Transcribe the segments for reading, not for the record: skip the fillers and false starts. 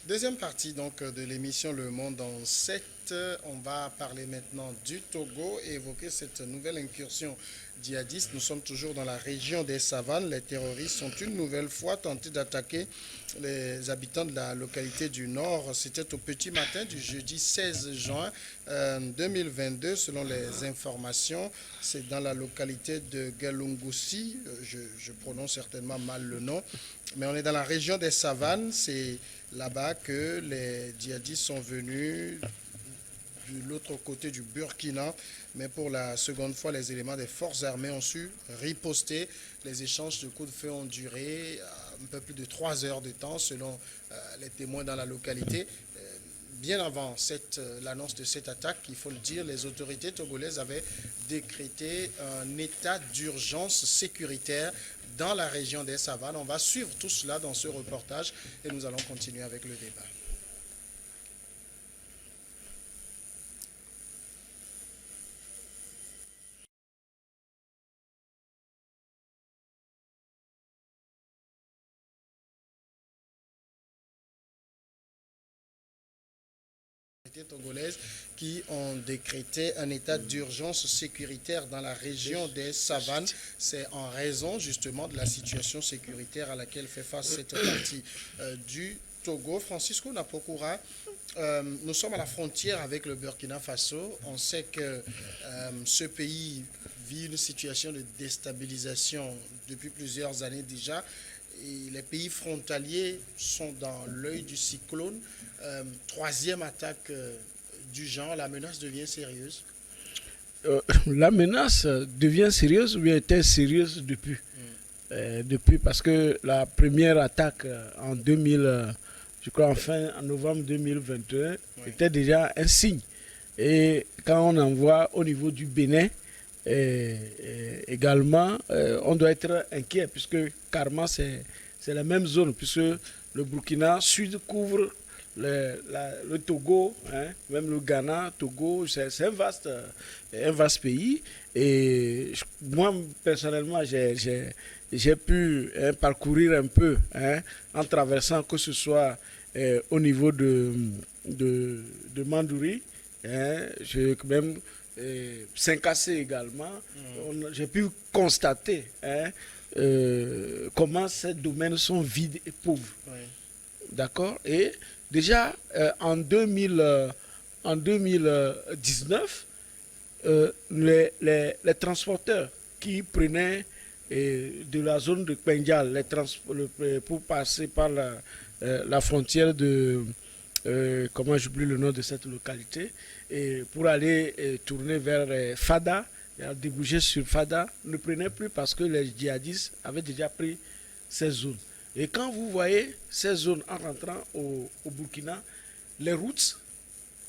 Deuxième partie donc de l'émission Le Monde en 7. On va parler maintenant du Togo et évoquer cette nouvelle incursion djihadiste. Nous sommes toujours dans la région des savanes. Les terroristes ont une nouvelle fois tenté d'attaquer les habitants de la localité du Nord. C'était au petit matin du jeudi 16 juin 2022, selon les informations. C'est dans la localité de Galungusi. Je prononce certainement mal le nom. Mais on est dans la région des savanes. C'est là-bas que les djihadistes sont venus de l'autre côté du Burkina. Mais pour la seconde fois, les éléments des forces armées ont su riposter. Les échanges de coups de feu ont duré un peu plus de 3 heures de temps, selon les témoins dans la localité. Bien avant l'annonce de cette attaque, il faut le dire, les autorités togolaises avaient décrété un état d'urgence sécuritaire dans la région des savanes. On va suivre tout cela dans ce reportage et nous allons continuer avec le débat. Togolaises qui ont décrété un état d'urgence sécuritaire dans la région des savanes. C'est en raison justement de la situation sécuritaire à laquelle fait face cette partie du Togo. Francisco Napokura, nous sommes à la frontière avec le Burkina Faso. On sait que ce pays vit une situation de déstabilisation depuis plusieurs années déjà. Et les pays frontaliers sont dans l'œil du cyclone. Troisième attaque du genre, la menace devient sérieuse. La menace devient sérieuse ou bien était sérieuse depuis. Depuis parce que la première attaque en 2000, je crois en novembre 2021, était déjà un signe. Et quand on en voit au niveau du Bénin, également, on doit être inquiet puisque carrément c'est la même zone, puisque le Burkina Sud couvre le Togo, hein, même le Ghana, Togo, c'est un vaste pays. Et moi, personnellement, j'ai pu parcourir un peu en traversant, que ce soit au niveau de Mandouri, j'ai même Saint-Cassé également. J'ai pu constater comment ces domaines sont vides et pauvres. Oui. D'accord. Et déjà en 2019, les transporteurs qui prenaient de la zone de Pendial pour passer par la frontière de comment j'oublie le nom de cette localité, et pour aller tourner vers Fada, déboucher sur Fada, ne prenaient plus parce que les djihadistes avaient déjà pris ces zones. Et quand vous voyez ces zones en rentrant au Burkina, les routes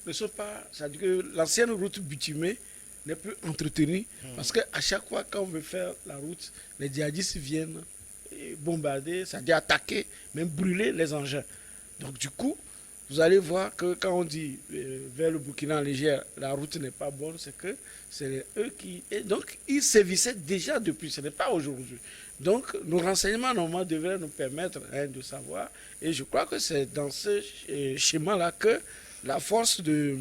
ne sont pas... C'est-à-dire que l'ancienne route bitumée n'est plus entretenue parce qu'à chaque fois qu'on veut faire la route, les djihadistes viennent bombarder, c'est-à-dire attaquer, même brûler les engins. Donc du coup, vous allez voir que quand on dit vers le Burkina en Niger, la route n'est pas bonne, c'est que c'est eux qui... Et donc, ils sévissaient déjà depuis, ce n'est pas aujourd'hui. Donc, nos renseignements normalement devraient nous permettre de savoir. Et je crois que c'est dans ce schéma-là que la force de...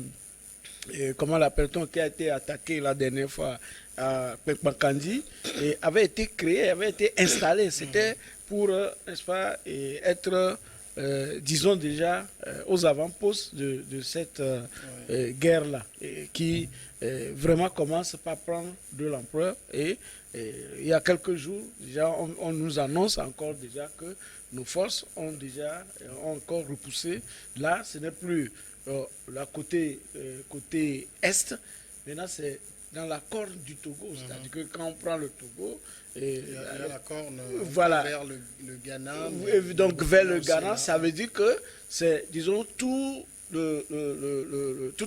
comment l'appelle-t-on, qui a été attaquée la dernière fois à Pekmakandi, avait été créée, avait été installée. C'était pour, n'est-ce pas, être... disons déjà aux avant-postes de cette guerre-là, qui vraiment commence par prendre de l'ampleur. Et il y a quelques jours, déjà, on nous annonce encore déjà que nos forces ont encore repoussé. Là, ce n'est plus la côté est, maintenant c'est dans la corne du Togo, c'est-à-dire que quand on prend le Togo, il y a la corne voilà, vers le Ghana. Donc vers le Ghana, ça veut dire que c'est, disons, toute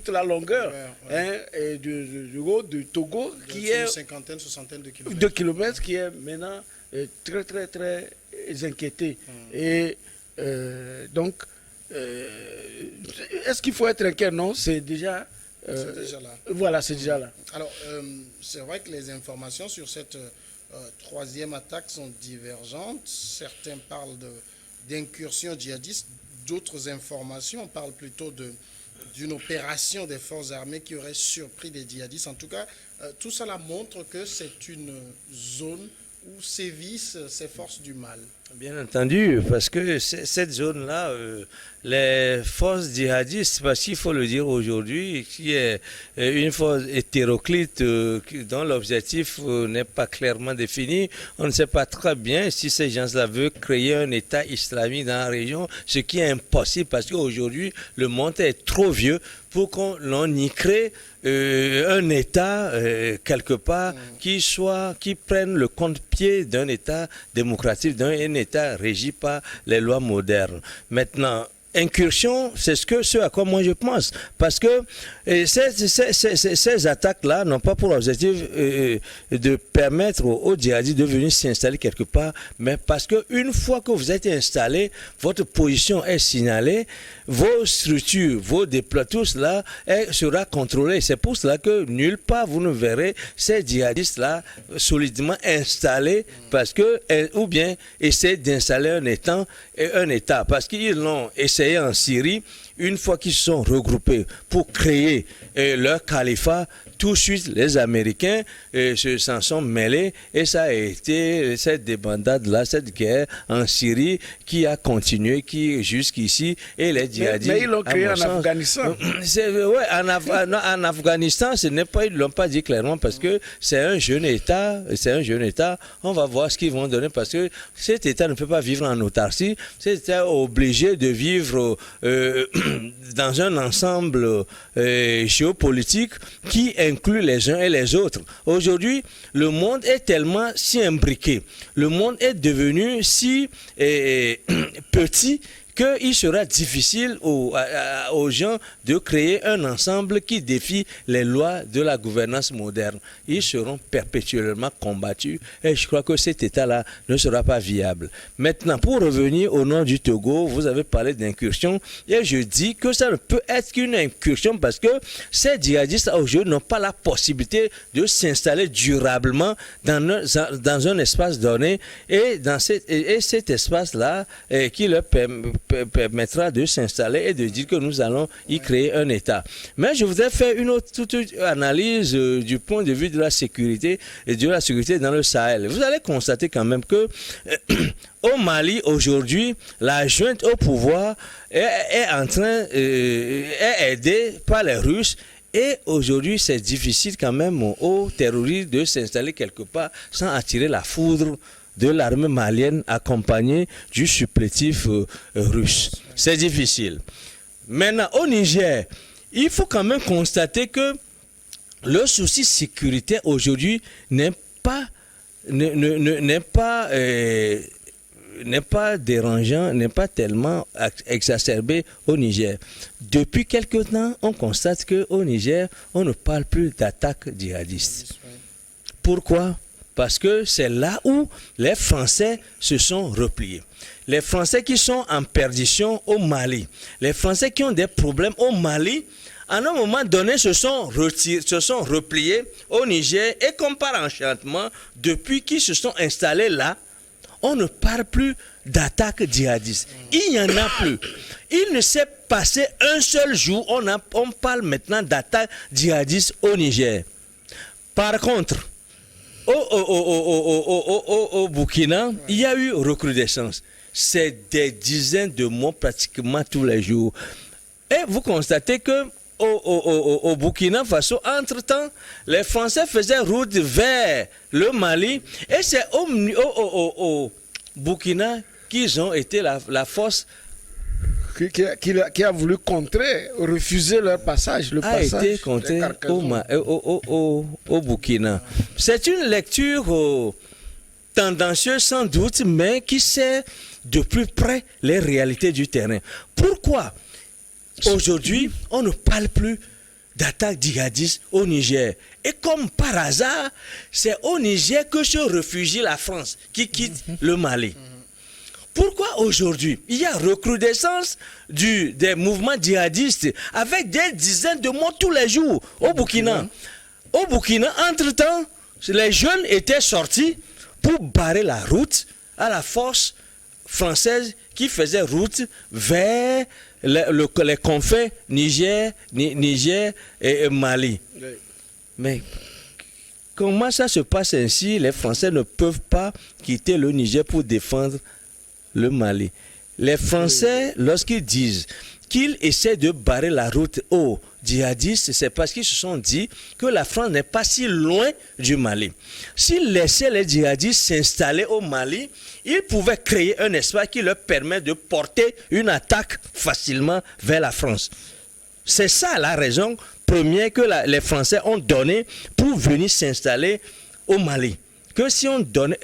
la longueur et du haut du Togo, qui est une cinquantaine, soixantaine de kilomètres, qui est maintenant très, très, très inquiété. Et donc, est-ce qu'il faut être inquiet? Non, c'est déjà... c'est déjà là. Voilà, c'est déjà là. Alors, c'est vrai que les informations sur cette troisième attaque sont divergentes. Certains parlent d'incursion djihadiste, d'autres informations. On parle plutôt d'une opération des forces armées qui aurait surpris des djihadistes. En tout cas, tout cela montre que c'est une zone où sévissent ces forces du mal. Bien entendu, parce que cette zone-là, les forces djihadistes, parce qu'il faut le dire aujourd'hui, qui est une force hétéroclite dont l'objectif n'est pas clairement défini. On ne sait pas très bien si ces gens-là veulent créer un État islamique dans la région, ce qui est impossible parce qu'aujourd'hui, le monde est trop vieux pour qu'on y crée un État quelque part qui prenne le compte-pied d'un État démocratique, d'un État régi par les lois modernes. Maintenant, incursion, c'est ce à quoi moi je pense. Parce que ces attaques-là n'ont pas pour objectif de permettre aux djihadistes de venir s'installer quelque part, mais parce qu'une fois que vous êtes installé, votre position est signalée, vos structures, vos déploiements, tout cela sera contrôlé. C'est pour cela que nulle part vous ne verrez ces djihadistes-là solidement installés parce que, ou bien essayer d'installer un État. Parce qu'ils l'ont essayé en Syrie, une fois qu'ils se sont regroupés pour créer leur califat, tout de suite les Américains s'en sont mêlés et ça a été cette débandade-là, cette guerre en Syrie qui a continué, qui jusqu'ici, et les djihadistes... Mais ils l'ont créé en Afghanistan. Ouais, en Afghanistan, ils ne l'ont pas dit clairement parce que c'est un jeune État, on va voir ce qu'ils vont donner parce que cet État ne peut pas vivre en autarcie, cet État est obligé de vivre dans un ensemble géopolitique qui inclut les uns et les autres. Aujourd'hui, le monde est tellement si imbriqué, le monde est devenu si petit qu'il sera difficile aux gens de créer un ensemble qui défie les lois de la gouvernance moderne. Ils seront perpétuellement combattus et je crois que cet État-là ne sera pas viable. Maintenant, pour revenir au nord du Togo, vous avez parlé d'incursion et je dis que ça ne peut être qu'une incursion parce que ces djihadistes aujourd'hui n'ont pas la possibilité de s'installer durablement dans un espace donné et cet espace-là qui leur permettra de s'installer et de dire que nous allons y créer un État. Mais je voudrais faire une autre analyse du point de vue de la sécurité et de la sécurité dans le Sahel. Vous allez constater quand même que au Mali, aujourd'hui, la junte au pouvoir est aidée par les Russes. Et aujourd'hui, c'est difficile quand même aux terroristes de s'installer quelque part sans attirer la foudre de l'armée malienne accompagnée du supplétif russe. C'est difficile. Maintenant, au Niger, il faut quand même constater que le souci sécuritaire aujourd'hui n'est pas dérangeant, n'est pas tellement exacerbé au Niger. Depuis quelque temps, on constate qu'au Niger, on ne parle plus d'attaques djihadistes. Pourquoi ? Parce que c'est là où les Français se sont repliés. Les Français qui sont en perdition au Mali, les Français qui ont des problèmes au Mali, à un moment donné se sont repliés au Niger et comme par enchantement, depuis qu'ils se sont installés là, on ne parle plus d'attaque djihadiste. Il n'y en a plus. Il ne s'est passé un seul jour, on parle maintenant d'attaque djihadiste au Niger. Par contre, au Burkina, il y a eu recrudescence. C'est des dizaines de morts pratiquement tous les jours. Et vous constatez que au Burkina Faso, entre-temps, les Français faisaient route vers le Mali et c'est au Burkina qu'ils ont été la force qui a voulu refuser leur passage. Le passage a été contré au Burkina. C'est une lecture tendancieuse sans doute, mais qui sait de plus près les réalités du terrain. Pourquoi aujourd'hui on ne parle plus d'attaques djihadistes au Niger? Et comme par hasard, c'est au Niger que se réfugie la France qui quitte le Mali. Pourquoi aujourd'hui il y a recrudescence des mouvements djihadistes avec des dizaines de morts tous les jours au Burkina? Au Burkina, entre-temps, les jeunes étaient sortis pour barrer la route à la force françaises qui faisaient route vers les confins Niger et Mali. Oui. Mais comment ça se passe ainsi? Les Français ne peuvent pas quitter le Niger pour défendre le Mali. Les Français, lorsqu'ils disent qu'ils essaient de barrer la route aux djihadistes, c'est parce qu'ils se sont dit que la France n'est pas si loin du Mali. S'ils laissaient les djihadistes s'installer au Mali, ils pouvaient créer un espace qui leur permet de porter une attaque facilement vers la France. C'est ça la raison première que les Français ont donnée pour venir s'installer au Mali. Que si on donne,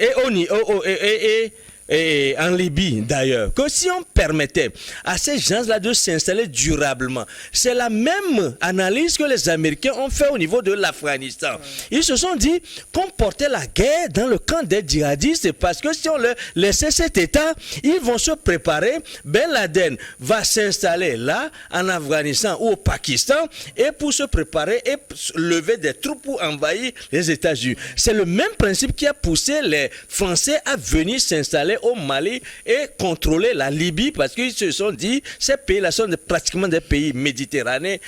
et en Libye d'ailleurs, que si on permettait à ces gens-là de s'installer durablement, c'est la même analyse que les Américains ont fait au niveau de l'Afghanistan. Ils se sont dit qu'on portait la guerre dans le camp des djihadistes parce que si on leur laissait cet État, ils vont se préparer. Ben Laden va s'installer là, en Afghanistan ou au Pakistan, et pour se préparer et lever des troupes pour envahir les États-Unis. C'est le même principe qui a poussé les Français à venir s'installer au Mali et contrôler la Libye parce qu'ils se sont dit ces pays-là sont pratiquement des pays méditerranéens.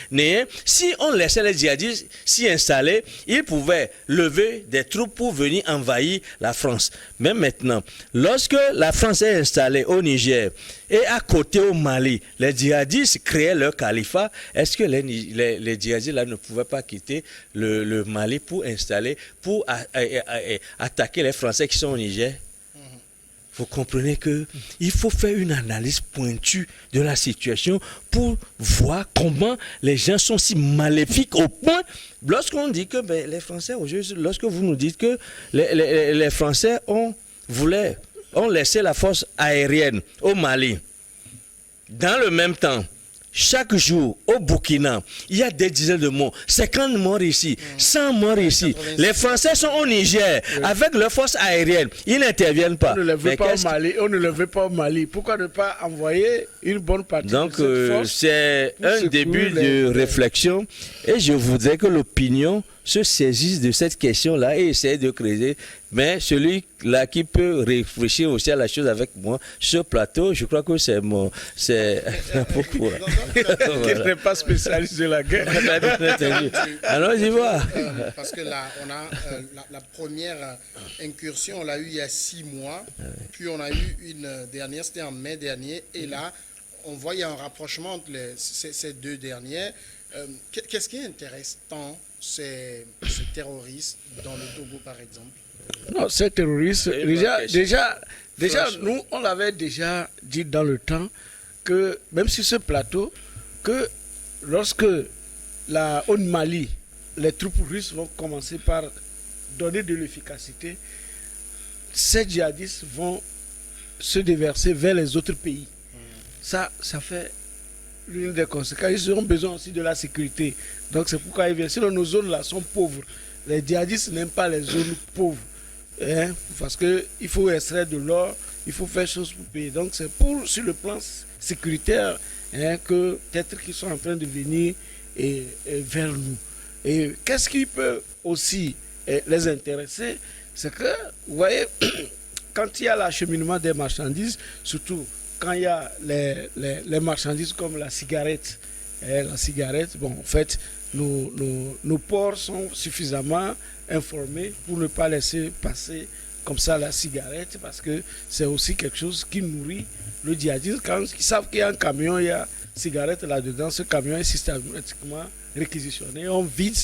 Si on laissait les djihadistes s'y installer, ils pouvaient lever des troupes pour venir envahir la France. Mais maintenant, lorsque la France est installée au Niger et à côté au Mali, les djihadistes créaient leur califat, est-ce que les djihadistes là ne pouvaient pas quitter le Mali pour attaquer les Français qui sont au Niger? Vous comprenez qu'il faut faire une analyse pointue de la situation pour voir comment les gens sont si maléfiques au point. Lorsqu'on dit que les Français, lorsque vous nous dites que les Français ont laissé la force aérienne au Mali, dans le même temps, chaque jour, au Burkina, il y a des dizaines de morts. 50 morts ici, 100 morts ici. Les Français sont au Niger, avec leur force aérienne. Ils n'interviennent pas. On ne le veut pas au Mali. On ne le veut pas au Mali. Pourquoi ne pas envoyer une bonne partie de cette force? C'est un début de réflexion. Et je voudrais que l'opinion se saisisse de cette question-là et essaie de creuser. Mais celui-là qui peut réfléchir aussi à la chose avec moi, ce plateau, je crois que c'est pourquoi. Qui n'est pas spécialiste de la guerre. Alors, j'y vois. Parce que là, on a la première incursion, on l'a eu il y a 6 mois. Puis on a eu une dernière, c'était en mai dernier. Et là, on voit il y a un rapprochement entre ces deux dernières. Qu'est-ce qui intéresse tant ces terroristes dans le Togo, par exemple? Non, ces terroristes, déjà, nous, on l'avait déjà dit dans le temps que, même sur ce plateau, que lorsque au Mali, les troupes russes vont commencer par donner de l'efficacité, ces djihadistes vont se déverser vers les autres pays. Ça fait l'une des conséquences. Ils auront besoin aussi de la sécurité. Donc c'est pourquoi ils viennent. Sinon, nos zones là sont pauvres. Les djihadistes n'aiment pas les zones pauvres. Parce qu'il faut extraire de l'or, il faut faire chose pour payer. Donc c'est sur le plan sécuritaire que peut-être qu'ils sont en train de venir vers nous. Et qu'est-ce qui peut aussi les intéresser? C'est que, vous voyez, quand il y a l'acheminement des marchandises, surtout quand il y a les marchandises comme la cigarette, bon, en fait, nos ports sont suffisamment informés pour ne pas laisser passer comme ça la cigarette, parce que c'est aussi quelque chose qui nourrit le djihadisme. Quand ils savent qu'il y a un camion, il y a cigarette là-dedans, ce camion est systématiquement réquisitionné. On vide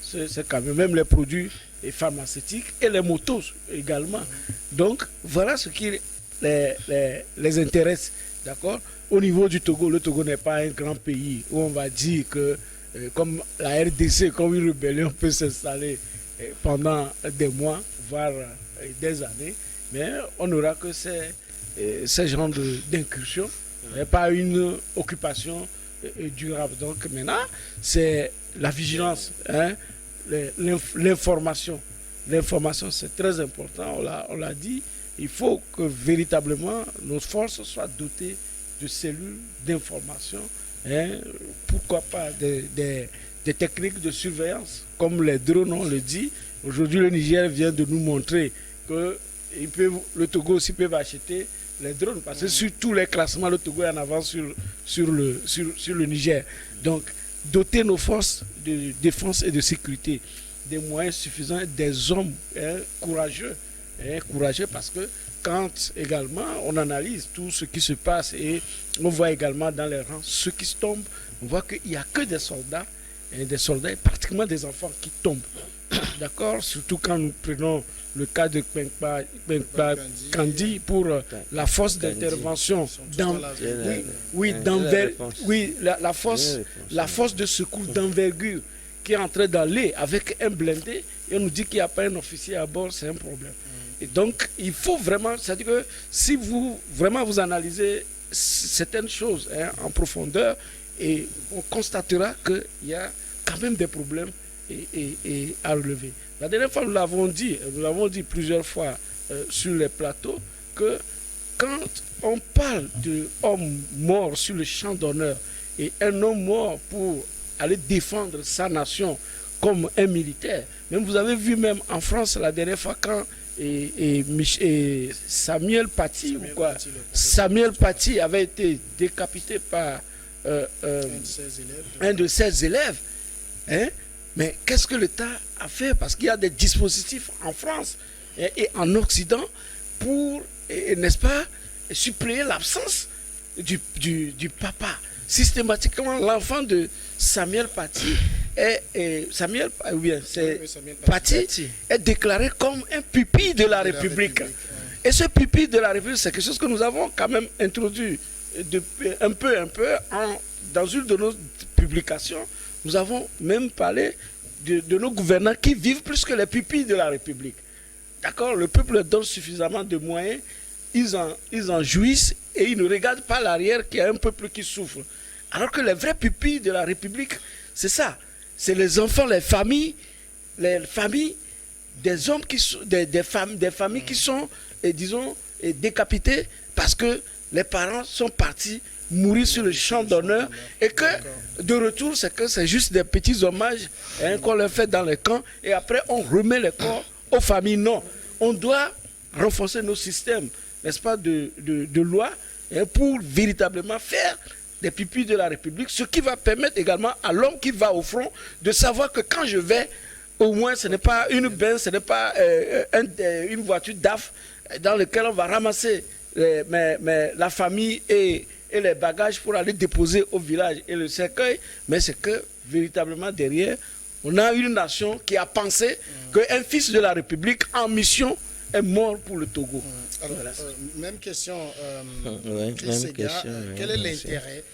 ce camion, même les produits pharmaceutiques et les motos également. Donc, voilà ce qui les intéresse, d'accord? Au niveau du Togo, le Togo n'est pas un grand pays où on va dire que, comme la RDC, comme une rébellion peut s'installer pendant des mois, voire des années, mais on n'aura que ces genres d'incursions, pas une occupation durable. Donc maintenant, c'est la vigilance, l'information. L'information, c'est très important, on l'a dit. Il faut que véritablement nos forces soient dotées de cellules d'information. Pourquoi pas des techniques de surveillance, comme les drones, on le dit. Aujourd'hui, le Niger vient de nous montrer que le Togo aussi peut acheter les drones. Parce que sur tous les classements, le Togo est en avance sur le Niger. Donc, doter nos forces de défense et de sécurité des moyens suffisants, des hommes courageux parce que quand également on analyse tout ce qui se passe et on voit également dans les rangs ceux qui tombent, on voit qu'il n'y a que des soldats et pratiquement des enfants qui tombent. D'accord? Surtout quand nous prenons le cas de Kpenkpa Kandi pour la force d'intervention la force de secours d'envergure qui est en train d'aller avec un blindé et on nous dit qu'il n'y a pas un officier à bord, c'est un problème. Et donc, il faut vraiment, c'est-à-dire que si vous analysez certaines choses en profondeur, et on constatera qu'il y a quand même des problèmes et à relever. La dernière fois, nous l'avons dit plusieurs fois sur les plateaux, que quand on parle d'hommes morts sur le champ d'honneur et un homme mort pour aller défendre sa nation comme un militaire, même vous avez vu même en France la dernière fois quand Samuel Paty avait été décapité par un de ses élèves. Mais qu'est-ce que l'État a fait? Parce qu'il y a des dispositifs en France et en Occident pour, n'est-ce pas, suppléer l'absence du papa. Systématiquement, l'enfant de Samuel Paty Paty est déclaré comme un pupille de la République. Et ce pupille de la République, c'est quelque chose que nous avons quand même introduit un peu dans une de nos publications. Nous avons même parlé de nos gouvernants qui vivent plus que les pupilles de la République. D'accord? Le peuple leur donne suffisamment de moyens, ils en jouissent et ils ne regardent pas l'arrière qu'il y a un peuple qui souffre. Alors que les vrais pupilles de la République, c'est ça. C'est les enfants, les familles des hommes des familles qui sont, disons, décapitées parce que les parents sont partis mourir sur le champ d'honneur et que de retour c'est juste des petits hommages qu'on leur fait dans les camps et après on remet les corps aux familles. Non, on doit renforcer nos systèmes, n'est-ce pas, de loi pour véritablement faire des pupilles de la République, ce qui va permettre également à l'homme qui va au front de savoir que quand je vais, au moins ce n'est pas une Benz, ce n'est pas une voiture DAF dans laquelle on va ramasser la famille et les bagages pour aller déposer au village et le cercueil, mais c'est que véritablement derrière, on a une nation qui a pensé qu'un fils de la République en mission est mort pour le Togo. Alors, même question, quel est l'intérêt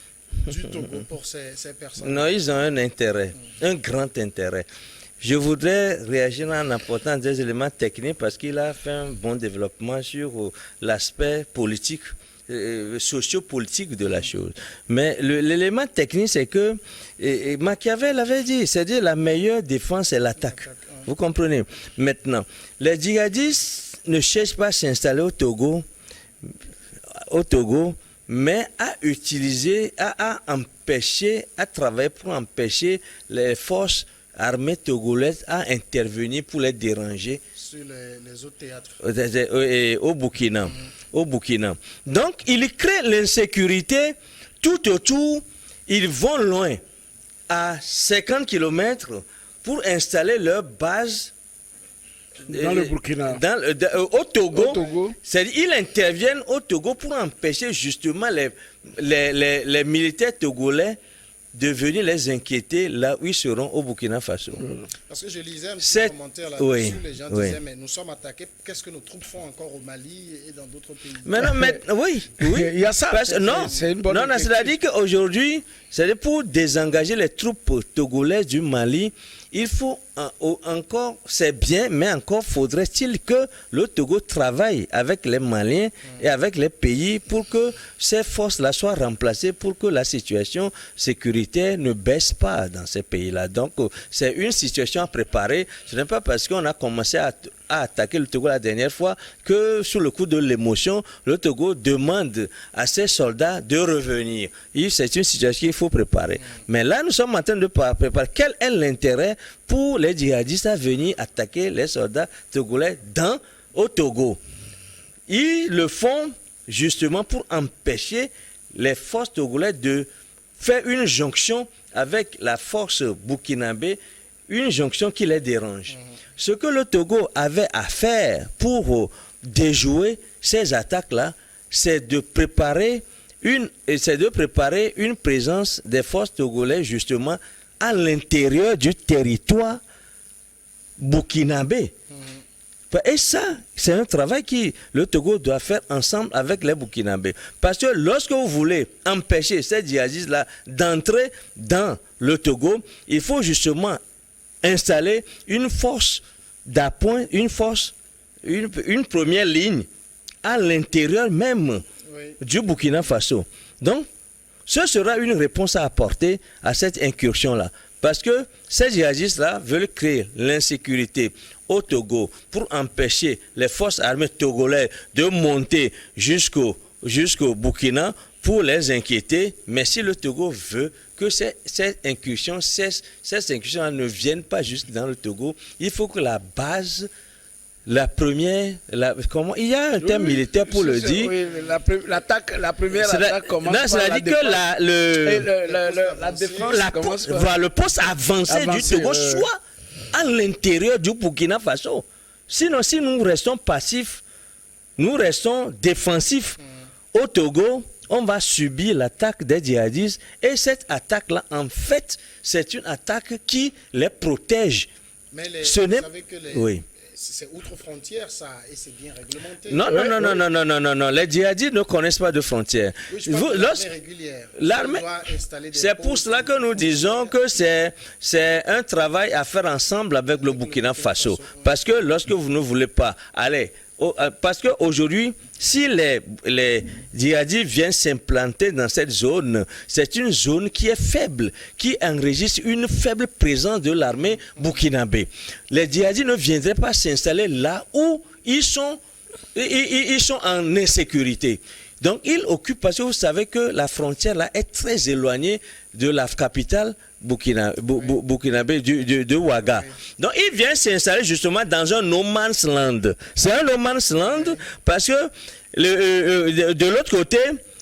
du Togo pour ces personnes? Non, ils ont un intérêt, un grand intérêt. Je voudrais réagir en apportant des éléments techniques parce qu'il a fait un bon développement sur l'aspect politique, socio-politique de la chose. Mais l'élément technique, c'est que Machiavel avait dit, c'est-à-dire la meilleure défense est l'attaque. Vous comprenez? Maintenant, les djihadistes ne cherchent pas à s'installer au Togo, mais à utiliser, à empêcher, à travailler pour empêcher les forces armées togolaises à intervenir pour les déranger. Sur les autres théâtres. Au Burkina. Au Burkina. Donc, ils créent l'insécurité tout autour. Ils vont loin, à 50 km, pour installer leur base dans le Burkina. Au Togo. C'est-à-dire ils interviennent au Togo pour empêcher justement les militaires togolais de venir les inquiéter là où ils seront au Burkina Faso. Parce que je lisais un petit commentaire là-dessus, les gens disaient, mais nous sommes attaqués, qu'est-ce que nos troupes font encore au Mali et dans d'autres pays? Oui, il y a ça. C'est une bonne c'est-à-dire qu'aujourd'hui, c'est pour désengager les troupes togolaises du Mali, il faut encore, c'est bien, mais encore faudrait-il que le Togo travaille avec les Maliens et avec les pays pour que ces forces-là soient remplacées, pour que la situation sécuritaire ne baisse pas dans ces pays-là. Donc, c'est une situation à préparer. Ce n'est pas parce qu'on a commencé à attaquer le Togo la dernière fois que, sous le coup de l'émotion, le Togo demande à ses soldats de revenir. C'est une situation qu'il faut préparer. Mais là, nous sommes en train de préparer. Quel est l'intérêt pour les djihadistes à venir attaquer les soldats togolais au Togo? Ils le font justement pour empêcher les forces togolaises de faire une jonction avec la force burkinabé, une jonction qui les dérange. Ce que le Togo avait à faire pour déjouer ces attaques-là, c'est de préparer une présence des forces togolaises justement à l'intérieur du territoire burkinabé. Et ça, c'est un travail que le Togo doit faire ensemble avec les Burkinabés. Parce que lorsque vous voulez empêcher ces djihadistes-là d'entrer dans le Togo, il faut justement installer une force d'appoint, une première ligne à l'intérieur même du Burkina Faso. Donc, ce sera une réponse à apporter à cette incursion-là. Parce que ces djihadistes-là veulent créer l'insécurité au Togo pour empêcher les forces armées togolaises de monter jusqu'au Burkina pour les inquiéter. Mais si le Togo veut que ces incursions cessent, ces incursions ne viennent pas juste dans le Togo, il faut que la base, la première, il y a un terme militaire pour le dire. Oui, la première attaque commence par c'est-à-dire que la défense commence par... le poste avancé du Togo soit à l'intérieur du Burkina Faso. Sinon, si nous restons passifs, nous restons défensifs au Togo, on va subir l'attaque des djihadistes. Et cette attaque-là, en fait, c'est une attaque qui les protège. Mais vous savez que oui. C'est outre-frontière, ça, et c'est bien réglementé. Non. Les djihadistes ne connaissent pas de frontières. Oui, je parle de l'armée régulière. L'armée, c'est pour cela que nous disons que c'est un travail à faire ensemble avec le Burkina Faso. Parce que lorsque vous ne voulez pas aller... Parce qu'aujourd'hui, si les djihadistes viennent s'implanter dans cette zone, c'est une zone qui est faible, qui enregistre une faible présence de l'armée burkinabé. Les djihadistes ne viendraient pas s'installer là où ils sont en insécurité. Donc, ils occupent, parce que vous savez que la frontière là est très éloignée de la capitale burkinabé de Ouaga. Donc, ils viennent s'installer justement dans un no man's land. C'est un no man's land parce que de l'autre côté,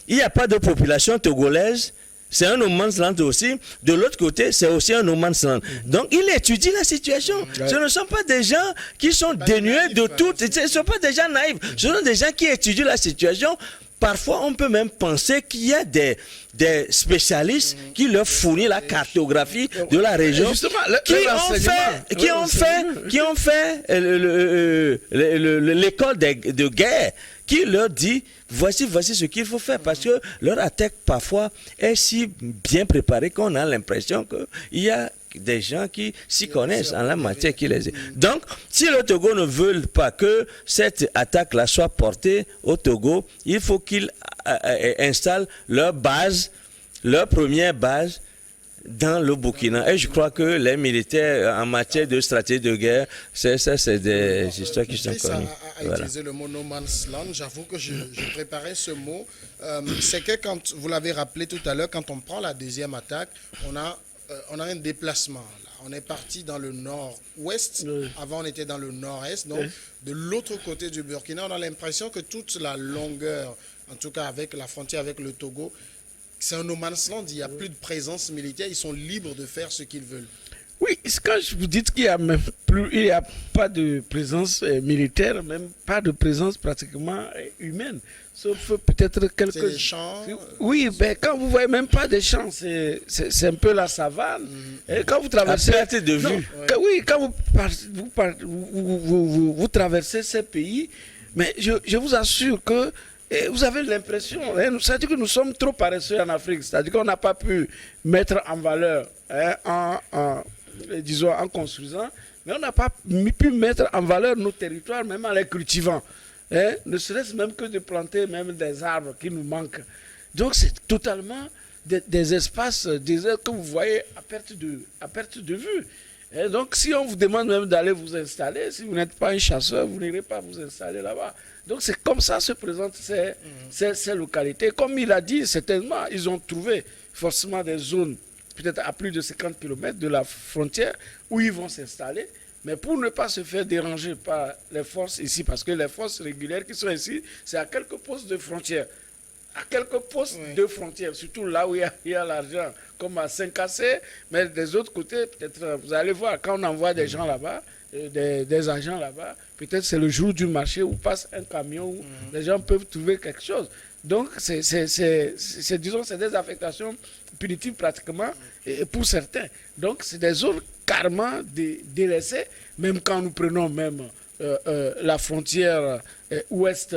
il n'y a pas de population togolaise. C'est un no man's land aussi. De l'autre côté, c'est aussi un no man's land. Donc, il étudie la situation. Ce ne sont pas des gens qui sont dénués de tout. Ce ne sont pas des gens naïfs. Ce sont des gens qui étudient la situation. Parfois, on peut même penser qu'il y a des spécialistes qui leur fournissent la cartographie de la région, qui ont fait l'école de guerre, qui leur dit voici ce qu'il faut faire, parce que leur attaque parfois est si bien préparée qu'on a l'impression qu'il y a des gens qui s'y connaissent en la matière qui les aident. Donc, si le Togo ne veut pas que cette attaque-là soit portée au Togo, il faut qu'ils installent leur première base dans le Burkina. Et je crois que les militaires, en matière de stratégie de guerre, c'est des histoires qui sont connues. Utiliser le mot no man's land, j'avoue que je préparais ce mot. C'est que quand, vous l'avez rappelé tout à l'heure, quand on prend la deuxième attaque, on a un déplacement. Là. On est parti dans le nord-ouest. Avant, on était dans le nord-est. Donc, de l'autre côté du Burkina, on a l'impression que toute la longueur, en tout cas avec la frontière avec le Togo, c'est un no man's land. Il n'y a plus de présence militaire. Ils sont libres de faire ce qu'ils veulent. Oui, quand je vous dis qu'il n'y a pas de présence militaire, même pas de présence pratiquement humaine. Sauf peut-être quelques... C'est les champs. Oui, ben, quand vous voyez même pas des champs, c'est un peu la savane. Et quand vous traversez... À perte de vue. Oui, quand vous traversez ces pays, mais je vous assure que vous avez l'impression, c'est-à-dire que nous sommes trop paresseux en Afrique, c'est-à-dire qu'on n'a pas pu mettre en valeur, disons en construisant, mais on n'a pas pu mettre en valeur nos territoires, même en les cultivant. Ne serait-ce même que de planter même des arbres qui nous manquent. Donc c'est totalement des espaces déserts que vous voyez à perte de vue. Et donc si on vous demande même d'aller vous installer, si vous n'êtes pas un chasseur, vous n'irez pas vous installer là-bas. Donc c'est comme ça se présentent ces localités. Comme il a dit, certainement, ils ont trouvé forcément des zones peut-être à plus de 50 km de la frontière où ils vont s'installer. Mais pour ne pas se faire déranger par les forces ici, parce que les forces régulières qui sont ici, c'est à quelques postes de frontières. À quelques postes de frontières, surtout là où il y a l'argent, comme à Saint-Cassé, mais des autres côtés, peut-être, vous allez voir, quand on envoie des gens là-bas, des agents là-bas, peut-être c'est le jour du marché où passe un camion où les gens peuvent trouver quelque chose. Donc, disons, c'est des affectations punitives pratiquement, et pour certains. Donc, c'est des zones carrément délaissées, même quand nous prenons même la frontière ouest,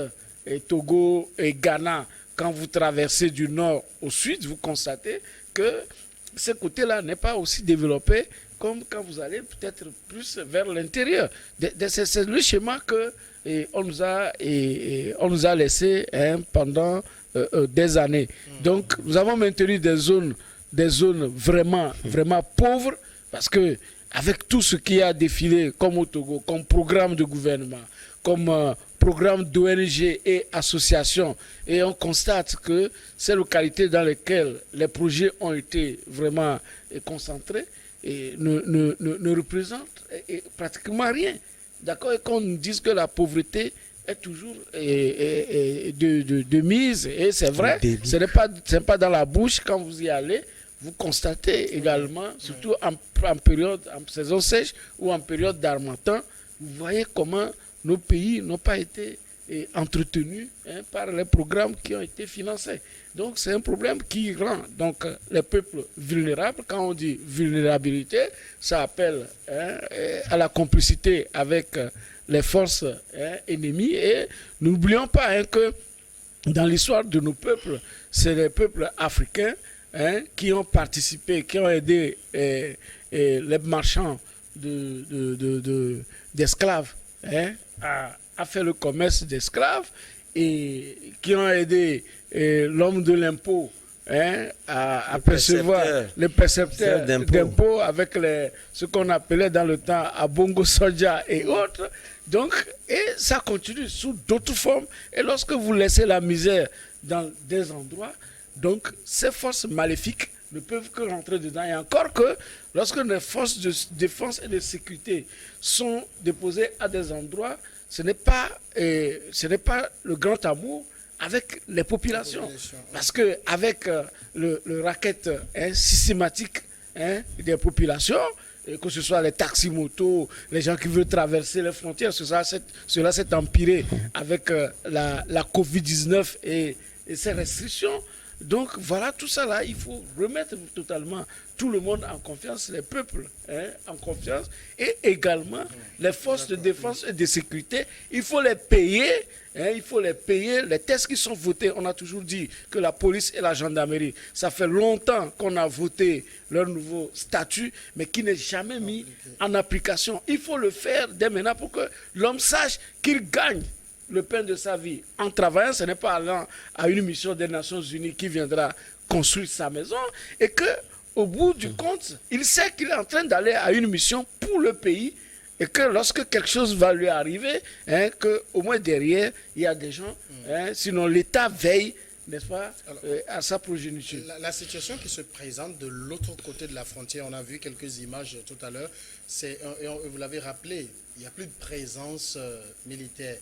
Togo et Ghana. Quand vous traversez du nord au sud, vous constatez que ce côté-là n'est pas aussi développé comme quand vous allez peut-être plus vers l'intérieur. C'est le schéma qu'on nous a laissé pendant des années. Donc, nous avons maintenu des zones vraiment pauvres parce que avec tout ce qui a défilé comme au Togo, comme programme de gouvernement, comme programme d'ONG et associations, et on constate que ces localités dans lesquelles les projets ont été vraiment concentrés et ne représentent pratiquement rien. D'accord? Et qu'on nous dise que la pauvreté est toujours de mise, et c'est vrai, ce n'est pas dans la bouche quand vous y allez. Vous constatez également, surtout en période, en saison sèche ou en période d'harmattan, vous voyez comment nos pays n'ont pas été entretenus par les programmes qui ont été financés. Donc c'est un problème qui rend donc les peuples vulnérables. Quand on dit vulnérabilité, ça appelle à la complicité avec les forces ennemies. Et n'oublions pas que dans l'histoire de nos peuples, c'est les peuples africains qui ont participé, qui ont aidé les marchands d'esclaves à faire le commerce d'esclaves, et qui ont aidé l'homme de l'impôt à percevoir les percepteurs d'impôts avec ce qu'on appelait dans le temps Abongo Soja et autres. Donc, et ça continue sous d'autres formes. Et lorsque vous laissez la misère dans des endroits, donc ces forces maléfiques ne peuvent que rentrer dedans. Et encore que lorsque les forces de défense et de sécurité sont déposées à des endroits, ce n'est pas le grand amour avec les populations. Parce qu'avec le racket systématique des populations, que ce soit les taxis-motos, les gens qui veulent traverser les frontières, cela s'est empiré avec la Covid-19 et ces restrictions. Donc voilà, tout ça là, il faut remettre totalement tout le monde en confiance, les peuples en confiance, et également les forces de défense et de sécurité. Il faut les payer, les tests qui sont votés. On a toujours dit que la police et la gendarmerie, ça fait longtemps qu'on a voté leur nouveau statut, mais qui n'est jamais mis en application. Il faut le faire dès maintenant pour que l'homme sache qu'il gagne le pain de sa vie en travaillant. Ce n'est pas allant à une mission des Nations Unies qui viendra construire sa maison, et que au bout du compte, il sait qu'il est en train d'aller à une mission pour le pays, et que lorsque quelque chose va lui arriver, qu'au moins derrière, il y a des gens, sinon l'État veille, n'est-ce pas, à sa progéniture. La situation qui se présente de l'autre côté de la frontière, on a vu quelques images tout à l'heure, vous l'avez rappelé, il n'y a plus de présence militaire.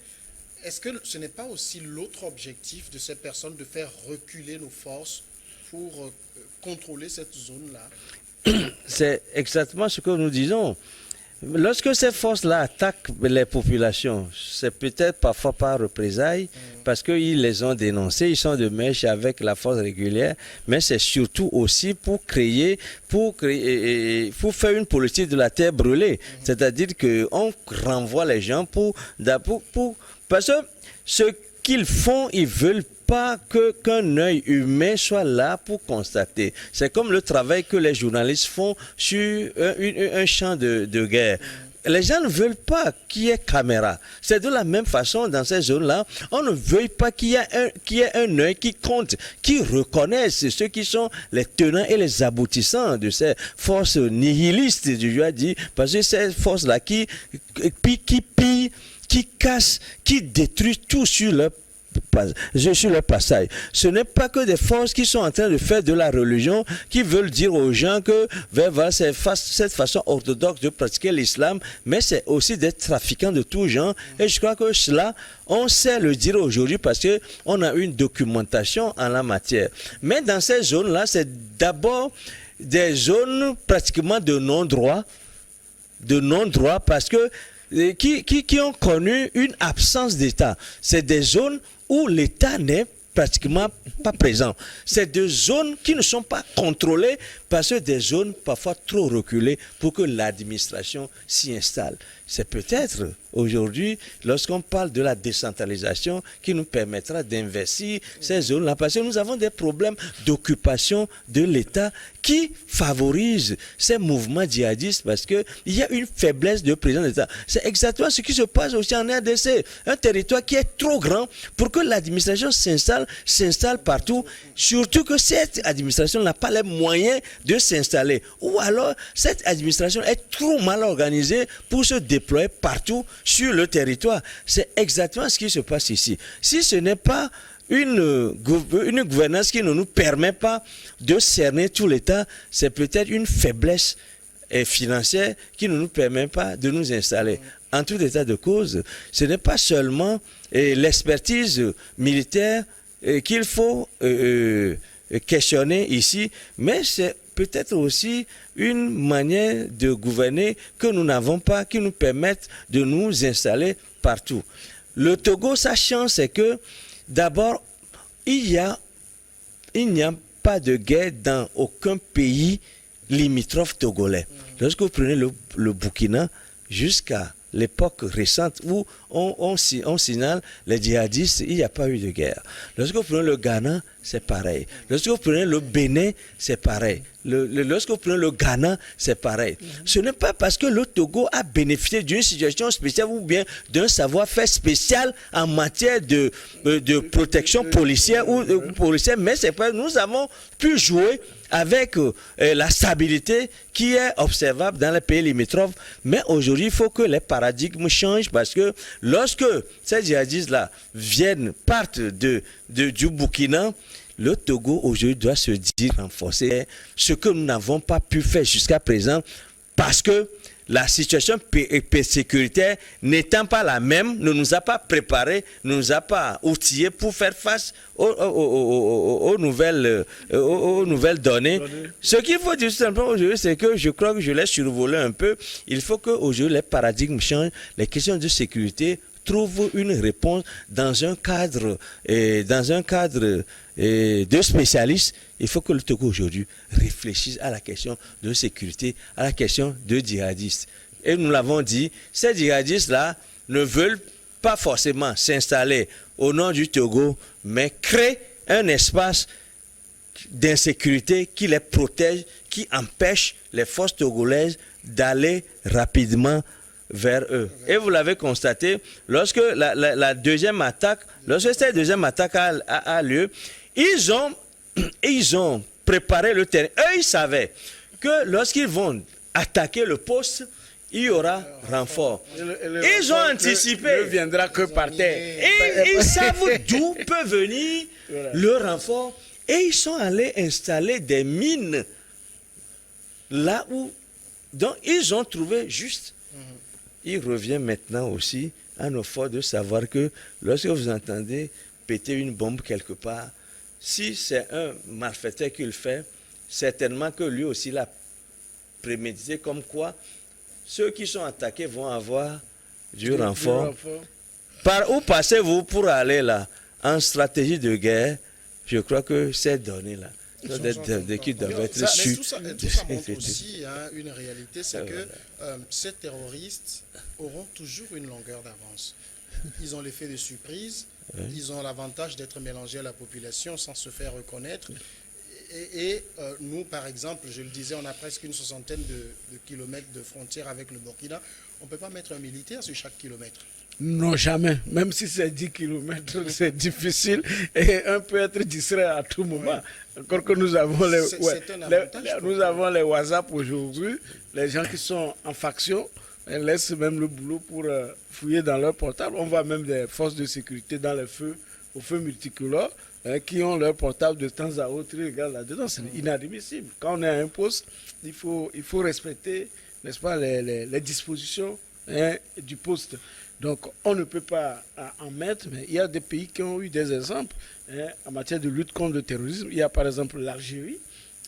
Est-ce que ce n'est pas aussi l'autre objectif de ces personnes de faire reculer nos forces pour contrôler cette zone-là? C'est exactement ce que nous disons. Lorsque ces forces-là attaquent les populations, c'est peut-être parfois par représailles, parce qu'ils les ont dénoncés, ils sont de mèche avec la force régulière, mais c'est surtout aussi pour faire une politique de la terre brûlée. C'est-à-dire qu'on renvoie les gens parce que ce qu'ils font, ils veulent pas qu'un œil humain soit là pour constater. C'est comme le travail que les journalistes font sur un champ de guerre. Les gens ne veulent pas qu'il y ait caméra. C'est de la même façon dans ces zones-là. On ne veut pas qu'il y ait un œil qui compte, qui reconnaisse ceux qui sont les tenants et les aboutissants de ces forces nihilistes, je dois dire, parce que ces forces-là qui pillent, qui cassent, qui détruisent tout sur leur sur leur passage. Ce n'est pas que des forces qui sont en train de faire de la religion, qui veulent dire aux gens que voilà, c'est cette façon orthodoxe de pratiquer l'islam, mais c'est aussi des trafiquants de tout genre. Et je crois que cela, on sait le dire aujourd'hui parce qu'on a une documentation en la matière. Mais dans ces zones-là, c'est d'abord des zones pratiquement de non-droit, parce que qui ont connu une absence d'État. C'est des zones où l'État n'est pratiquement pas présent. C'est des zones qui ne sont pas contrôlées parce que des zones parfois trop reculées pour que l'administration s'y installe. C'est peut-être aujourd'hui, lorsqu'on parle de la décentralisation, qui nous permettra d'investir ces zones-là, parce que nous avons des problèmes d'occupation de l'État qui favorisent ces mouvements djihadistes parce qu'il y a une faiblesse de présence de l'État. C'est exactement ce qui se passe aussi en RDC, un territoire qui est trop grand pour que l'administration s'installe partout, surtout que cette administration n'a pas les moyens de s'installer. Ou alors, cette administration est trop mal organisée pour se déployer partout sur le territoire. C'est exactement ce qui se passe ici. Si ce n'est pas une gouvernance qui ne nous permet pas de cerner tout l'État, c'est peut-être une faiblesse financière qui ne nous permet pas de nous installer. En tout état de cause, ce n'est pas seulement l'expertise militaire qu'il faut questionner ici, mais c'est peut-être aussi une manière de gouverner que nous n'avons pas, qui nous permettent de nous installer partout. Le Togo, sa chance, c'est que d'abord, il n'y a pas de guerre dans aucun pays limitrophe togolais. Lorsque vous prenez le Burkina, jusqu'à l'époque récente où on signale les djihadistes, il n'y a pas eu de guerre. Lorsque vous prenez le Ghana, c'est pareil. Lorsque vous prenez le Bénin, c'est pareil. Lorsque vous prenez le Ghana, c'est pareil. Ce n'est pas parce que le Togo a bénéficié d'une situation spéciale ou bien d'un savoir-faire spécial en matière de protection policière mais c'est pas, nous avons pu jouer avec la stabilité qui est observable dans les pays limitrophes. Mais aujourd'hui, il faut que les paradigmes changent parce que lorsque ces djihadistes-là partent du Burkina, le Togo aujourd'hui doit se dire renforcer ce que nous n'avons pas pu faire jusqu'à présent parce que la situation sécuritaire n'étant pas la même, ne nous a pas préparés, ne nous a pas outillés pour faire face aux nouvelles données. Ce qu'il faut dire simplement aujourd'hui, c'est que je crois que je l'ai survolé un peu. Il faut qu'aujourd'hui les paradigmes changent, les questions de sécurité trouvent une réponse dans un cadre de spécialistes. Il faut que le Togo aujourd'hui réfléchisse à la question de sécurité, à la question de djihadistes. Et nous l'avons dit, ces djihadistes-là ne veulent pas forcément s'installer au nord du Togo, mais créent un espace d'insécurité qui les protège, qui empêche les forces togolaises d'aller rapidement vers eux. Et vous l'avez constaté, lorsque la deuxième attaque, lorsque cette deuxième attaque a lieu, ils ont préparé le terrain. Eux, ils savaient que lorsqu'ils vont attaquer le poste, il y aura renfort. Ils ont anticipé. Ne viendra que par terre. Et ils savent d'où peut venir le renfort. Et ils sont allés installer des mines là où... Donc, ils ont trouvé juste. Il revient maintenant aussi à nos forces de savoir que lorsque vous entendez péter une bombe quelque part, si c'est un malfaiteur qui le fait, certainement que lui aussi l'a prémédité, comme quoi ceux qui sont attaqués vont avoir du renfort. Par où passez-vous pour aller là? En stratégie de guerre, je crois que ces données-là qui doivent être sues. Tout ça montre aussi une réalité, c'est que ces terroristes auront toujours une longueur d'avance. Ils ont l'effet de surprise, ils ont l'avantage d'être mélangés à la population sans se faire reconnaître. Et nous, par exemple, je le disais, on a presque une soixantaine de kilomètres de frontière avec le Burkina. On ne peut pas mettre un militaire sur chaque kilomètre. Non, jamais. Même si c'est 10 km, c'est difficile et un peut être distrait à tout moment. Encore que nous avons nous avons les WhatsApp aujourd'hui, les gens qui sont en faction laissent même le boulot pour fouiller dans leur portable. On voit même des forces de sécurité dans les feux au feu multicolore, qui ont leur portable de temps à autre, ils regardent là-dedans. C'est inadmissible. Quand on est à un poste, il faut respecter, n'est-ce pas, les dispositions du poste. Donc, on ne peut pas en mettre, mais il y a des pays qui ont eu des exemples en matière de lutte contre le terrorisme. Il y a par exemple l'Algérie,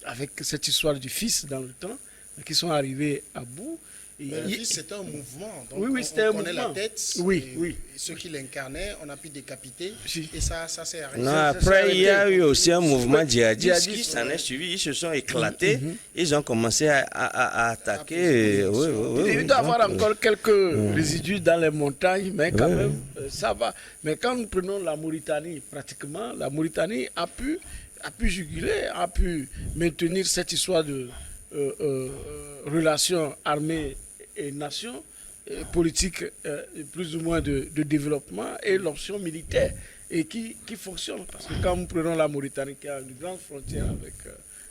avec cette histoire du fils dans le temps, qui sont arrivés à bout. Le fils, c'était un mouvement. Donc oui, c'était un connaît mouvement. La tête. Oui. Et ceux qui l'incarnaient, on a pu décapiter. Si. Et ça s'est arrêté. Non, après, il y a eu aussi un mouvement djihadiste qui s'en est suivi. Ils se sont éclatés. Ils ont commencé à attaquer. Il doit y avoir encore quelques résidus dans les montagnes, mais quand même, ça va. Mais quand nous prenons la Mauritanie, pratiquement, la Mauritanie a pu juguler, a pu maintenir cette histoire de relations armées et nations, politique plus ou moins de développement et l'option militaire et qui fonctionne. Parce que quand nous prenons la Mauritanie qui a une grande frontière avec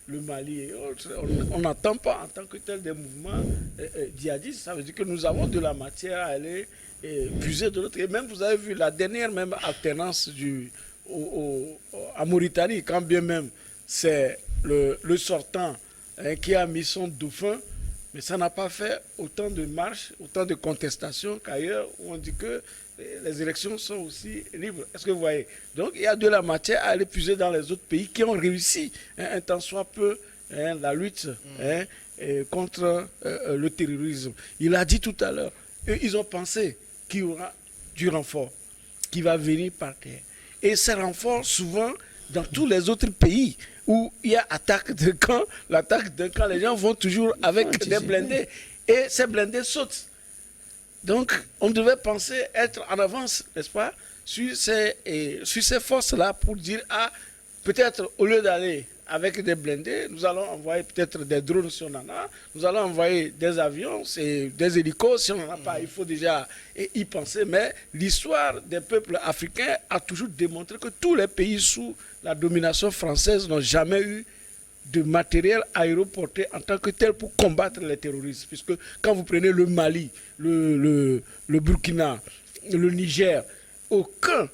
le Mali et autres, on n'entend pas en tant que tel des mouvements djihadistes. Ça veut dire que nous avons de la matière à aller puiser de l'autre. Et même vous avez vu la dernière même alternance à Mauritanie, quand bien même c'est le sortant qui a mis son dauphin. Mais ça n'a pas fait autant de marches, autant de contestations qu'ailleurs où on dit que les élections sont aussi libres. Est-ce que vous voyez? Donc il y a de la matière à aller puiser dans les autres pays qui ont réussi, un tant soit peu, la lutte contre le terrorisme. Il a dit tout à l'heure, ils ont pensé qu'il y aura du renfort qui va venir par terre. Et ces renforts, souvent, dans tous les autres pays, où il y a attaque de camp, l'attaque d'un camp, les gens vont toujours avec des blindés et ces blindés sautent. Donc, on devait penser être en avance, n'est-ce pas, sur ces forces-là pour dire, peut-être au lieu d'aller avec des blindés, nous allons envoyer peut-être des drones si on en a, nous allons envoyer des avions, des hélicos si on n'en a pas, il faut déjà y penser. Mais l'histoire des peuples africains a toujours démontré que tous les pays sous la domination française n'ont jamais eu de matériel aéroporté en tant que tel pour combattre les terroristes. Puisque quand vous prenez le Mali, le Burkina, le Niger, aucun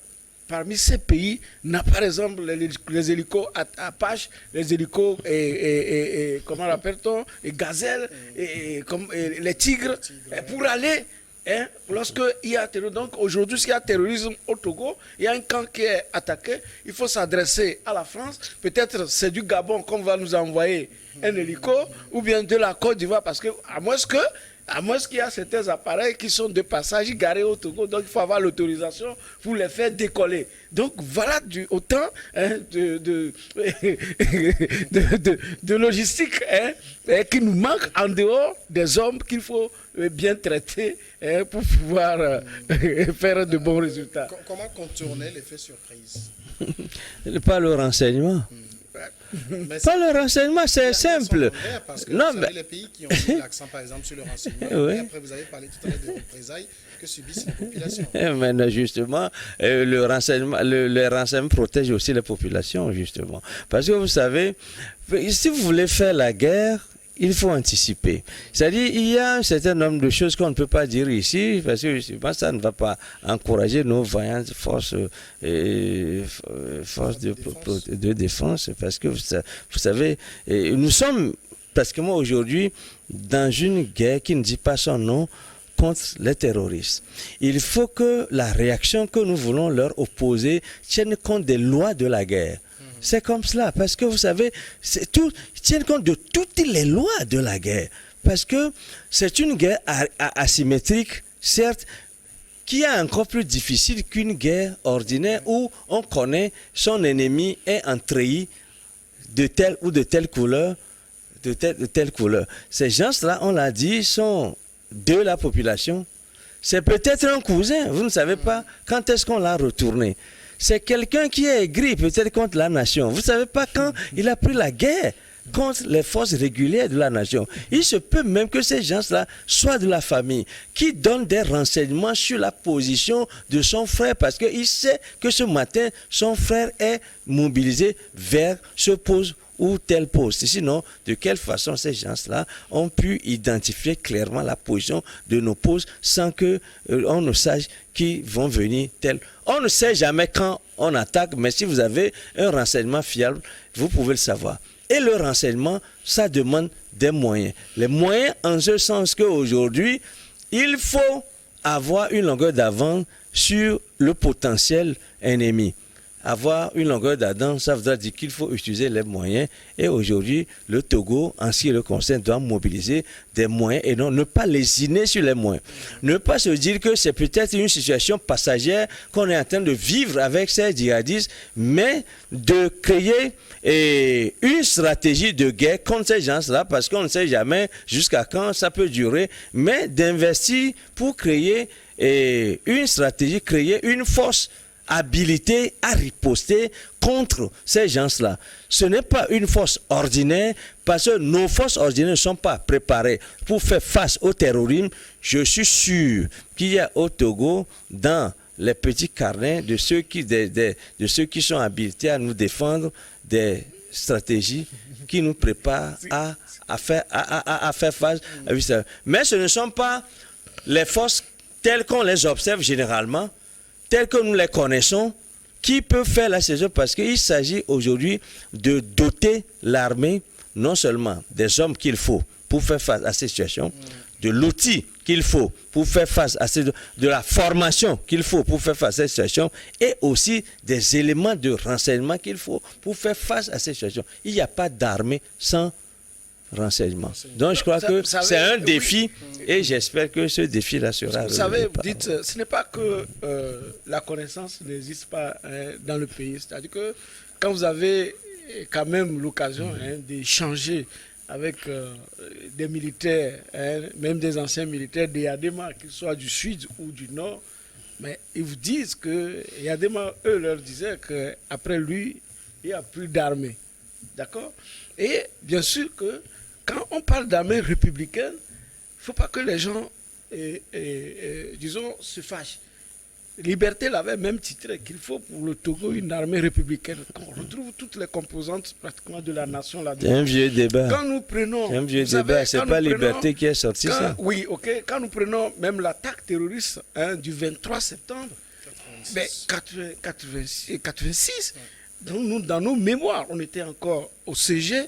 parmi ces pays n'a par exemple les hélicos Apache, les hélicos comment l'appelle-t-on, les gazelles, les tigres, pour aller lorsque il y a terrorisme. Donc aujourd'hui, s'il y a terrorisme au Togo, il y a un camp qui est attaqué, il faut s'adresser à la France. Peut-être c'est du Gabon qu'on va nous envoyer un hélico, ou bien de la Côte d'Ivoire, parce que à moins qu'il y a certains appareils qui sont de passage garés au Togo, donc il faut avoir l'autorisation pour les faire décoller. Donc voilà autant de logistique qui nous manque en dehors des hommes qu'il faut bien traiter pour pouvoir faire de bons résultats. Comment contourner l'effet surprise? Pas le renseignement. Pas le renseignement, c'est simple. Parce que non, vous savez, les pays qui ont mis l'accent, par exemple, sur le renseignement, et après vous avez parlé tout à l'heure des représailles que subissent les populations. Mais justement, le renseignement protège aussi les populations, justement. Parce que vous savez, si vous voulez faire la guerre, il faut anticiper. C'est-à-dire, il y a un certain nombre de choses qu'on ne peut pas dire ici, parce que justement, ça ne va pas encourager nos vaillantes forces de défense, parce que vous savez, nous sommes, parce que moi aujourd'hui, dans une guerre qui ne dit pas son nom, contre les terroristes. Il faut que la réaction que nous voulons leur opposer tienne compte des lois de la guerre. C'est comme cela, parce que vous savez, ils tiennent compte de toutes les lois de la guerre. Parce que c'est une guerre asymétrique, certes, qui est encore plus difficile qu'une guerre ordinaire où on connaît son ennemi est un treillis de telle ou de telle couleur, de telle couleur. Ces gens-là, on l'a dit, sont de la population. C'est peut-être un cousin, vous ne savez pas quand est-ce qu'on l'a retourné. C'est quelqu'un qui est aigri peut-être contre la nation. Vous ne savez pas quand il a pris la guerre contre les forces régulières de la nation. Il se peut même que ces gens-là soient de la famille, qui donnent des renseignements sur la position de son frère, parce qu'il sait que ce matin, son frère est mobilisé vers ce poste ou tel poste. Sinon, de quelle façon ces gens-là ont pu identifier clairement la position de nos postes sans que on ne sache qui vont venir tel. On ne sait jamais quand on attaque, mais si vous avez un renseignement fiable, vous pouvez le savoir. Et le renseignement, ça demande des moyens. Les moyens en ce sens qu'aujourd'hui, il faut avoir une longueur d'avance sur le potentiel ennemi. Avoir une longueur d'avance, ça voudra dire qu'il faut utiliser les moyens. Et aujourd'hui, le Togo, en ce qui le concerne, doit mobiliser des moyens et non ne pas lésiner sur les moyens. Ne pas se dire que c'est peut-être une situation passagère qu'on est en train de vivre avec ces djihadistes, mais de créer une stratégie de guerre contre ces gens-là, parce qu'on ne sait jamais jusqu'à quand ça peut durer, mais d'investir pour créer une stratégie, créer une force habilité à riposter contre ces gens-là. Ce n'est pas une force ordinaire, parce que nos forces ordinaires ne sont pas préparées pour faire face au terrorisme. Je suis sûr qu'il y a au Togo, dans les petits carnets de ceux qui sont habilités à nous défendre, des stratégies qui nous préparent à faire face à ça. Mais ce ne sont pas les forces telles qu'on les observe généralement, tels que nous les connaissons, qui peut faire la saison, parce qu'il s'agit aujourd'hui de doter l'armée non seulement des hommes qu'il faut pour faire face à ces situations, de l'outil qu'il faut pour faire face à de la formation qu'il faut pour faire face à ces situations, et aussi des éléments de renseignement qu'il faut pour faire face à ces situations. Il n'y a pas d'armée sans renseignement. Donc je crois que c'est un défi, et j'espère que ce défi-là sera relevé. Vous savez, vous dites, ce n'est pas que la connaissance n'existe pas dans le pays. C'est-à-dire que quand vous avez quand même l'occasion d'échanger avec des militaires, même des anciens militaires de Yadema, qu'ils soient du sud ou du nord, mais ils vous disent que Yadema, eux, leur disaient qu'après lui, il n'y a plus d'armée. D'accord? Et bien sûr que quand on parle d'armée républicaine, il ne faut pas que les gens, disons, se fâchent. Liberté l'avait même titré qu'il faut pour le Togo une armée républicaine. On retrouve toutes les composantes pratiquement de la nation là-dedans. C'est un vieux débat. Quand nous prenons... C'est un vieux débat, c'est pas Liberté qui est sorti ça. Oui, ok. Quand nous prenons même l'attaque terroriste du 23 septembre, 86, dans nos mémoires, on était encore au CG,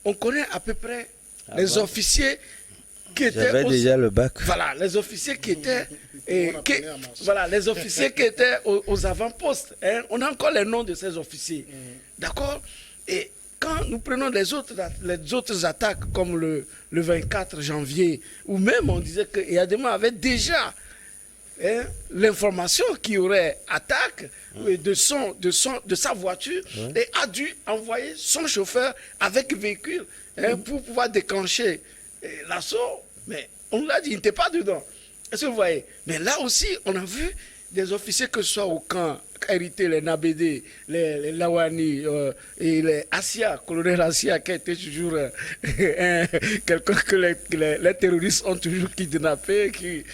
on connaît à peu près les officiers qui étaient... J'avais déjà le bac. Voilà, les officiers qui étaient... les officiers qui étaient aux avant-postes. On a encore les noms de ces officiers. D'accord? Et quand nous prenons les autres attaques, comme le 24 janvier, où même on disait que Yadema avait déjà l'information qu'il y aurait attaque de sa voiture, et a dû envoyer son chauffeur avec véhicule pour pouvoir déclencher l'assaut. Mais on l'a dit, il n'était pas dedans. Est-ce que vous voyez? Mais là aussi, on a vu des officiers, que ce soit au camp, hérité les Nabédé, les Lawani et les Assia, colonel Assia, qui a été toujours quelqu'un que les terroristes ont toujours kidnappé, qui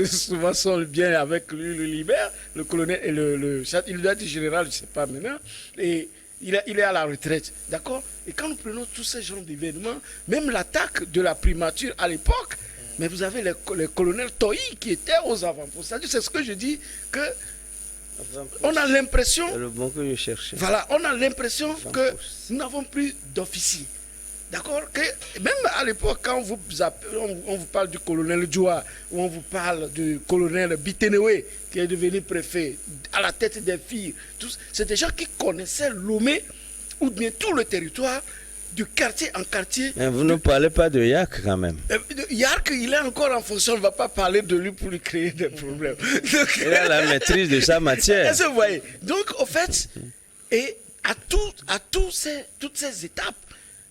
souvent sont bien avec lui, le libère, le colonel et il doit être général, je ne sais pas maintenant, et il est à la retraite, d'accord? Et quand nous prenons tous ces genres d'événements, même l'attaque de la primature à l'époque, mais vous avez les colonels Toi qui étaient aux avant-postes. C'est ce que je dis, que on a l'impression... C'est le bon que je cherchais. Voilà, on a l'impression que nous n'avons plus d'officiers. D'accord? Même à l'époque, quand on vous parle du colonel Djoua, ou on vous parle du colonel Bitenewe, qui est devenu préfet, à la tête des filles, c'est des gens qui connaissaient Lomé, ou bien tout le territoire, du quartier en quartier. Mais vous ne parlez pas de Yak quand même. Yak, il est encore en fonction, on ne va pas parler de lui pour lui créer des problèmes. Donc, il a la maîtrise de sa matière. Est-ce que vous voyez? Donc, au fait, et toutes ces étapes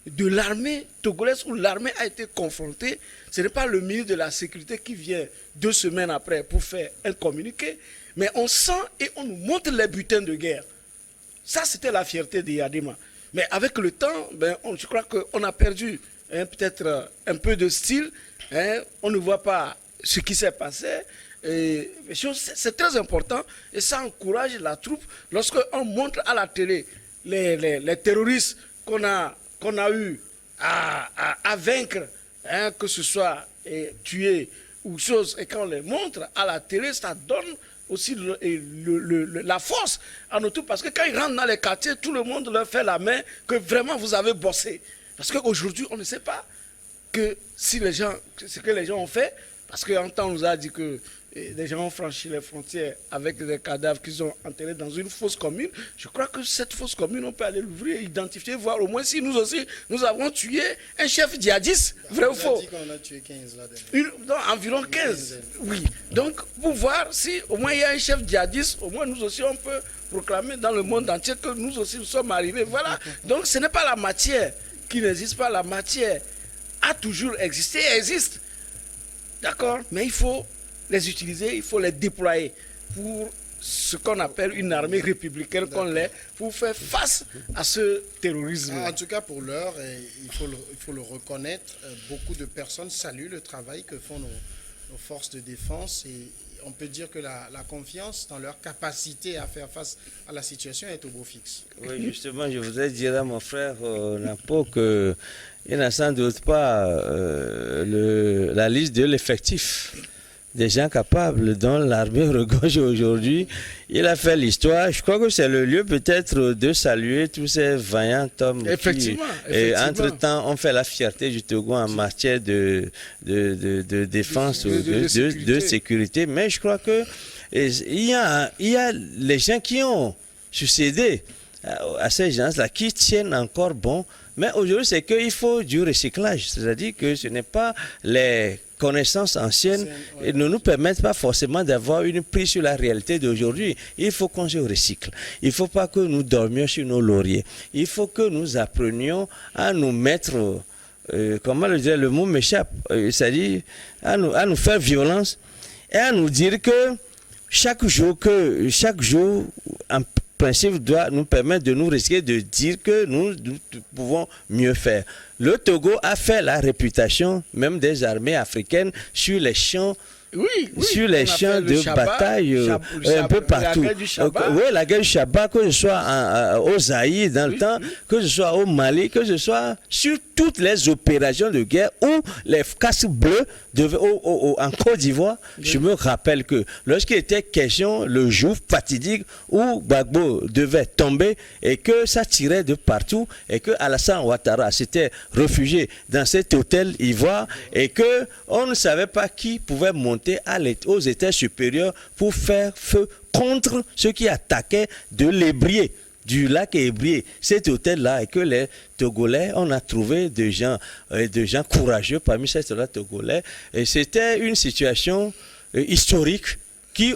de l'armée togolaise où l'armée a été confrontée, ce n'est pas le ministre de la Sécurité qui vient 2 semaines après pour faire un communiqué, mais on sent et on nous montre les butins de guerre. Ça, c'était la fierté de Yadema. Mais avec le temps, je crois qu'on a perdu peut-être un peu de style. On ne voit pas ce qui s'est passé. C'est très important et ça encourage la troupe. Lorsqu'on montre à la télé les terroristes qu'on a eu à vaincre, que ce soit tuer ou chose, et quand on les montre à la télé, ça donne aussi la force à nous tous, parce que quand ils rentrent dans les quartiers, tout le monde leur fait la main que vraiment vous avez bossé. Parce qu'aujourd'hui, on ne sait pas que si les gens, ce que les gens ont fait, parce qu'un temps on nous a dit que les gens ont franchi les frontières avec des cadavres qu'ils ont enterrés dans une fosse commune. Je crois que cette fosse commune, on peut aller l'ouvrir, identifier, voir au moins si nous aussi, nous avons tué un chef djihadiste, vrai ou faux? On a dit qu'on a tué 15 là. Environ 15, oui. Donc, pour voir si au moins il y a un chef djihadiste, au moins nous aussi on peut proclamer dans le monde entier que nous aussi nous sommes arrivés. Voilà. Donc, ce n'est pas la matière qui n'existe pas, la matière a toujours existé, existe. D'accord? Mais il faut les utiliser, il faut les déployer pour ce qu'on appelle une armée républicaine qu'on l'est, pour faire face à ce terrorisme. En tout cas, pour l'heure, il faut le reconnaître, beaucoup de personnes saluent le travail que font nos forces de défense et on peut dire que la confiance dans leur capacité à faire face à la situation est au beau fixe. Oui, justement, je voudrais dire à mon frère Napo qu'il n'a sans doute pas la liste de l'effectif des gens capables dont l'armée regorge aujourd'hui. Il a fait l'histoire. Je crois que c'est le lieu peut-être de saluer tous ces vaillants hommes qui, entre-temps, ont fait la fierté du Togo en matière de défense, de sécurité. Mais je crois que il y a les gens qui ont succédé à ces gens-là, qui tiennent encore bon. Mais aujourd'hui, c'est qu'il faut du recyclage. C'est-à-dire que ce n'est pas les connaissances anciennes et ne nous permettent pas forcément d'avoir une prise sur la réalité d'aujourd'hui. Il faut qu'on se recycle. Il ne faut pas que nous dormions sur nos lauriers. Il faut que nous apprenions à nous mettre, comment le dire, le mot m'échappe, c'est-à-dire à nous faire violence et à nous dire que chaque jour, en principe, doit nous permettre de nous risquer de dire que nous pouvons mieux faire. Le Togo a fait la réputation même des armées africaines sur les champs. Sur les champs de bataille un peu partout. La guerre du Chabat, que ce soit au Zaïre dans le temps, que ce soit au Mali, que ce soit sur toutes les opérations de guerre où les casques bleus en Côte d'Ivoire. Je me rappelle que lorsqu'il était question, le jour fatidique où Gbagbo devait tomber et que ça tirait de partout et que Alassane Ouattara s'était réfugié dans cet hôtel ivoire et que on ne savait pas qui pouvait monter aux étages supérieurs pour faire feu contre ceux qui attaquaient de l'Ébrié, du lac Ébrié, cet hôtel-là, et que les Togolais, on a trouvé des gens courageux parmi ces soldats togolais. Et c'était une situation historique qui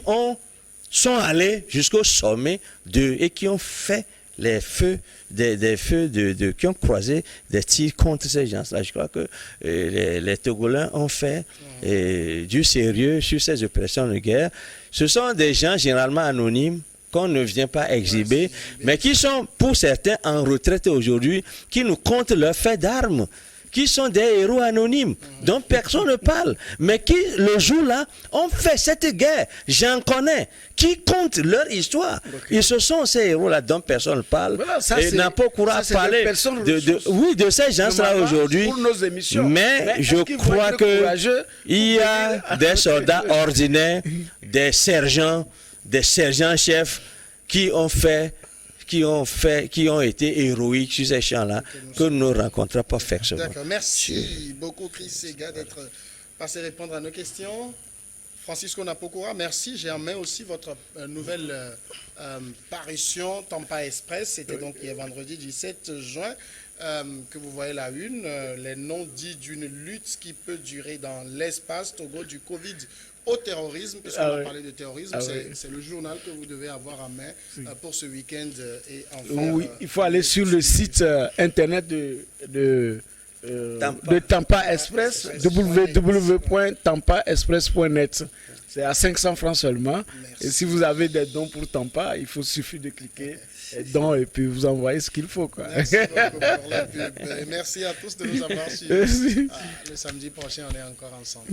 sont allés jusqu'au sommet et qui ont fait les feux, qui ont croisé des tirs contre ces gens-là. Je crois que les Togolais ont fait du sérieux sur ces opérations de guerre. Ce sont des gens généralement anonymes qu'on ne vient pas exhiber, mais qui sont pour certains en retraite aujourd'hui, qui nous comptent leurs faits d'armes, qui sont des héros anonymes, dont personne ne parle, mais qui, le jour-là, ont fait cette guerre. J'en connais, qui comptent leur histoire. Et ce sont ces héros-là dont personne ne parle. Voilà, et n'a pas courage à parler de ces gens-là aujourd'hui. Mais je crois qu'il y a des soldats ordinaires, des sergents-chefs qui ont été héroïques sur ces champs-là, que nous ne rencontrons pas forcément. D'accord, merci beaucoup Chris Sega d'être passé répondre à nos questions. Francisco Napokora, merci. J'ai en main aussi votre nouvelle parution Tampa Express. C'était donc hier vendredi 17 juin que vous voyez la une. Les noms dits d'une lutte qui peut durer dans l'espace, Togo, du Covid au terrorisme, puisqu'on a parlé de terrorisme, c'est le journal que vous devez avoir en main pour ce week-end et en faire, oui, il faut aller sur le site internet de Tampa Express, www.tampaexpress.net. C'est à 500 francs seulement. Merci. Et si vous avez des dons pour Tampa, il suffit de cliquer dons et puis vous envoyez ce qu'il faut. Merci beaucoup pour la pub. Et merci à tous de nous avoir suivis. Le samedi prochain, on est encore ensemble.